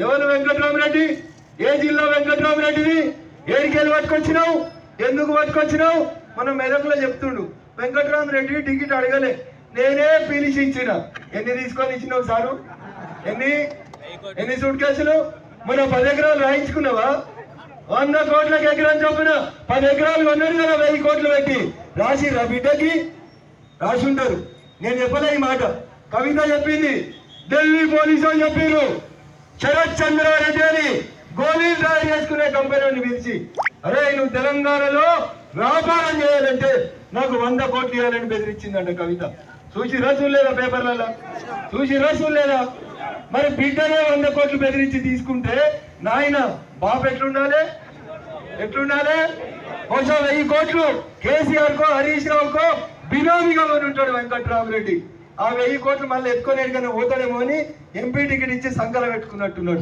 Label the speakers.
Speaker 1: ఎవరు వెంకట్రామరెడ్డి? ఏ జిల్లా వెంకట్రామరెడ్డిని? ఏడికెళ్ళి పట్టుకొచ్చినావు? ఎందుకు పట్టుకొచ్చినావు? మనం మెదకులో చెప్తుండు, వెంకట్రామరెడ్డి టికెట్ అడగలే, నేనే పిలిచి ఇచ్చిన. ఎన్ని తీసుకొని ఇచ్చినావు సారు? ఎన్ని సూట్ కేసులు? మన 10 ఎకరాలు రాయించుకున్నావా? 100 కోట్లకు ఎకరం చొప్పున 10 ఎకరాలు కొన్నాడు కదా, 1000 కోట్లు పెట్టి. రాసిరా బిడ్డకి? రాసి ఉంటారు. నేను చెప్పలే ఈ మాట, కవిత చెప్పింది. ఢిల్లీ పోలీసు వాళ్ళు చెప్పారు, శరత్ చంద్రారెడ్డి అని గోళీలు తయారు చేసుకునే కంపెనీని పిలిచి, అరే నువ్వు తెలంగాణలో వ్యాపారం చేయాలంటే నాకు 100 కోట్లు ఇవ్వాలని బెదిరించిందంట కవిత. చూసి చూడలేదా పేపర్లలో? చూసి చూడలేదా? మరి బిడ్డనే 100 కోట్లు బెదిరించి తీసుకుంటే నాయన బాబు ఎట్లుండాలి? బహుశా 1000 కోట్లు కేసీఆర్ కో హరీష్ రావుకో బినామీగా ఉంటాడు వెంకట్రామరెడ్డి. ఆ 1000 కోట్లు మళ్ళీ ఎత్తుకొని ఎడికైనా పోతాడేమో అని ఎంపీ టికెట్ ఇచ్చి సంకలం పెట్టుకున్నట్టున్నాడు.